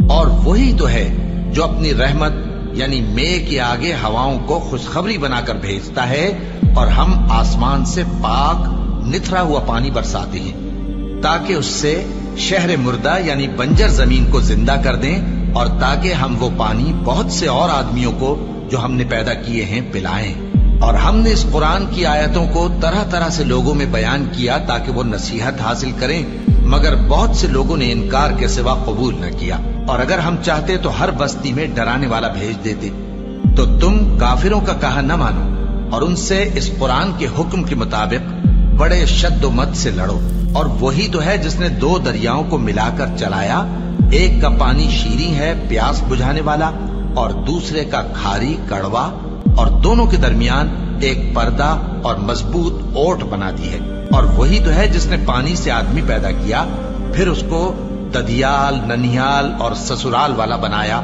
اور وہی تو ہے جو اپنی رحمت یعنی مے کے آگے ہواؤں کو خوشخبری بنا کر بھیجتا ہے، اور ہم آسمان سے پاک نتھرا ہوا پانی برساتے ہیں تاکہ اس سے شہر مردہ یعنی بنجر زمین کو زندہ کر دیں، اور تاکہ ہم وہ پانی بہت سے اور آدمیوں کو جو ہم نے پیدا کیے ہیں پلائیں۔ اور ہم نے اس قرآن کی آیتوں کو طرح طرح سے لوگوں میں بیان کیا تاکہ وہ نصیحت حاصل کریں، مگر بہت سے لوگوں نے انکار کے سوا قبول نہ کیا۔ اور اگر ہم چاہتے تو ہر بستی میں ڈرانے والا بھیج دیتے۔ تو تم کافروں کا کہا نہ مانو اور ان سے اس قرآن کے حکم کے مطابق بڑے شد و مت سے لڑو۔ اور وہی تو ہے جس نے دو دریاؤں کو ملا کر چلایا، ایک کا پانی شیریں ہے پیاس بجھانے والا، اور دوسرے کا کھاری کڑوا، اور دونوں کے درمیان ایک پردہ اور مضبوط اوٹ بنا دی ہے۔ اور وہی تو ہے جس نے پانی سے آدمی پیدا کیا، پھر اس کو ددیال، ننیال اور سسرال والا بنایا،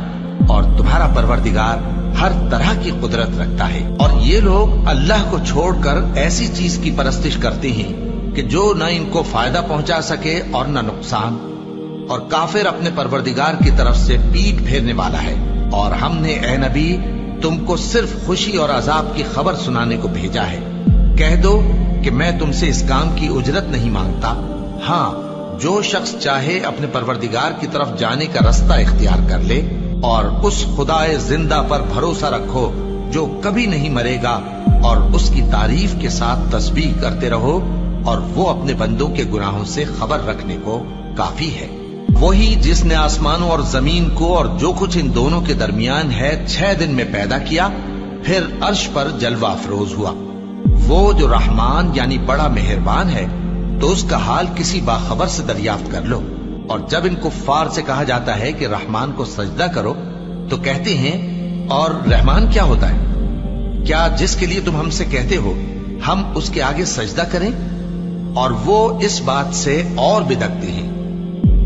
اور تمہارا پروردگار ہر طرح کی قدرت رکھتا ہے۔ اور یہ لوگ اللہ کو چھوڑ کر ایسی چیز کی پرستش کرتے ہیں کہ جو نہ ان کو فائدہ پہنچا سکے اور نہ نقصان، اور کافر اپنے پروردگار کی طرف سے پیٹ پھیرنے والا ہے۔ اور ہم نے اے نبی تم کو صرف خوشی اور عذاب کی خبر سنانے کو بھیجا ہے۔ کہہ دو کہ میں تم سے اس کام کی اجرت نہیں مانگتا، ہاں جو شخص چاہے اپنے پروردگار کی طرف جانے کا رستہ اختیار کر لے، اور اس خدائے زندہ پر بھروسہ رکھو جو کبھی نہیں مرے گا، اور اس کی تعریف کے ساتھ تسبیح کرتے رہو، اور وہ اپنے بندوں کے گناہوں سے خبر رکھنے کو کافی ہے۔ وہی جس نے آسمانوں اور زمین کو اور جو کچھ ان دونوں کے درمیان ہے 6 دن میں پیدا کیا، پھر عرش پر جلوہ افروز ہوا۔ وہ جو رحمان یعنی بڑا مہربان ہے، تو اس کا حال کسی باخبر سے دریافت کر لو۔ اور جب ان کفار سے کہا جاتا ہے کہ رحمان کو سجدہ کرو، تو کہتے ہیں اور رحمان کیا ہوتا ہے؟ کیا جس کے لیے تم ہم سے کہتے ہو ہم اس کے آگے سجدہ کریں؟ اور وہ اس بات سے اور بدکتے ہیں۔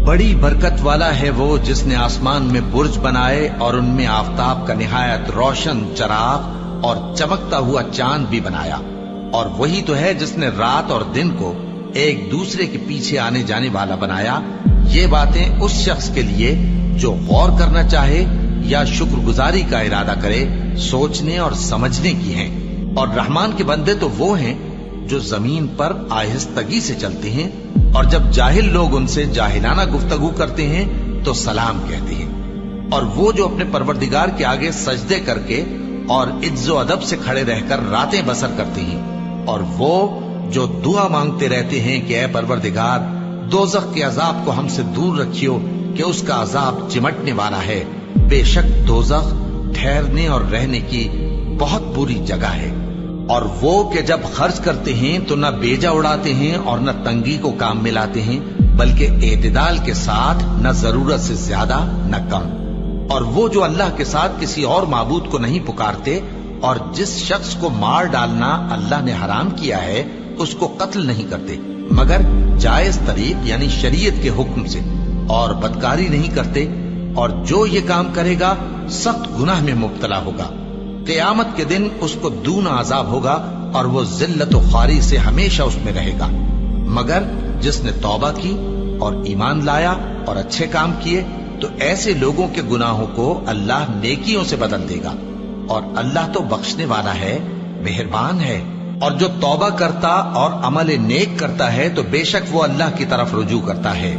بڑی برکت والا ہے وہ جس نے آسمان میں برج بنائے اور ان میں آفتاب کا نہایت روشن چراغ اور چمکتا ہوا چاند بھی بنایا۔ اور وہی تو ہے جس نے رات اور دن کو ایک دوسرے کے پیچھے آنے جانے والا بنایا۔ یہ باتیں اس شخص کے لیے جو غور کرنا چاہے یا شکر گزاری کا ارادہ کرے سوچنے اور سمجھنے کی ہیں۔ اور رحمان کے بندے تو وہ ہیں جو زمین پر آہستگی سے چلتے ہیں، اور جب جاہل لوگ ان سے جاہلانہ گفتگو کرتے ہیں تو سلام کہتے ہیں۔ اور وہ جو اپنے پروردگار کے آگے سجدے کر کے اور عز و ادب سے کھڑے رہ کر راتیں بسر کرتے ہیں۔ اور وہ جو دعا مانگتے رہتے ہیں کہ اے پروردگار دوزخ کے عذاب کو ہم سے دور رکھیو کہ اس کا عذاب چمٹنے والا ہے۔ بے شک دوزخ ٹھہرنے اور رہنے کی بہت بری جگہ ہے۔ اور وہ کہ جب خرچ کرتے ہیں تو نہ بیجا اڑاتے ہیں اور نہ تنگی کو کام میں لاتے ہیں، بلکہ اعتدال کے ساتھ، نہ ضرورت سے زیادہ نہ کم۔ اور وہ جو اللہ کے ساتھ کسی اور معبود کو نہیں پکارتے، اور جس شخص کو مار ڈالنا اللہ نے حرام کیا ہے اس کو قتل نہیں کرتے مگر جائز طریق یعنی شریعت کے حکم سے، اور بدکاری نہیں کرتے، اور جو یہ کام کرے گا سخت گناہ میں مبتلا ہوگا۔ قیامت کے دن اس کو دونا عذاب ہوگا اور وہ ذلت و خواری سے ہمیشہ اس میں رہے گا، مگر جس نے توبہ کی اور ایمان لایا اور اچھے کام کیے تو ایسے لوگوں کے گناہوں کو اللہ نیکیوں سے بدل دے گا، اور اللہ تو بخشنے والا ہے، مہربان ہے۔ اور جو توبہ کرتا اور عمل نیک کرتا ہے تو بے شک وہ اللہ کی طرف رجوع کرتا ہے۔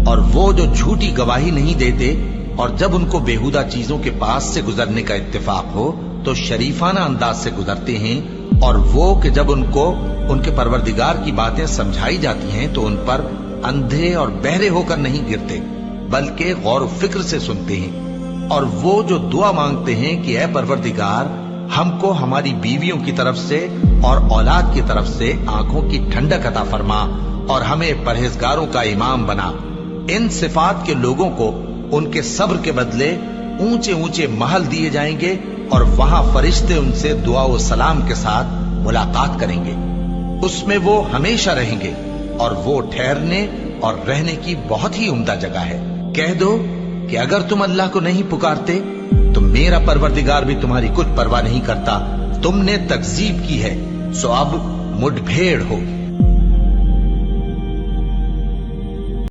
اور وہ جو جھوٹی گواہی نہیں دیتے، اور جب ان کو بیہودہ چیزوں کے پاس سے گزرنے کا اتفاق ہو تو شریفانہ انداز سے گزرتے ہیں۔ اور وہ کہ جب ان کو ان کے پروردگار کی باتیں سمجھائی جاتی ہیں تو ان پر اندھے اور بہرے ہو کر نہیں گرتے بلکہ غور و فکر سے سنتے ہیں۔ اور وہ جو دعا مانگتے ہیں کہ اے پروردگار ہم کو ہماری بیویوں کی طرف سے اور اولاد کی طرف سے آنکھوں کی ٹھنڈک عطا فرما اور ہمیں پرہیزگاروں کا امام بنا، ان صفات کے لوگوں کو ان کے صبر کے بدلے اونچے اونچے محل دیے جائیں گے، اور وہاں فرشتے ان سے دعا و سلام کے ساتھ ملاقات کریں گے، اس میں وہ ہمیشہ رہیں گے، اور وہ ٹھہرنے اور رہنے کی بہت ہی عمدہ جگہ ہے۔ کہہ دو کہ اگر تم اللہ کو نہیں پکارتے تو میرا پروردگار بھی تمہاری کچھ پرواہ نہیں کرتا، تم نے تکذیب کی ہے سو اب مڈ بھیڑ ہو۔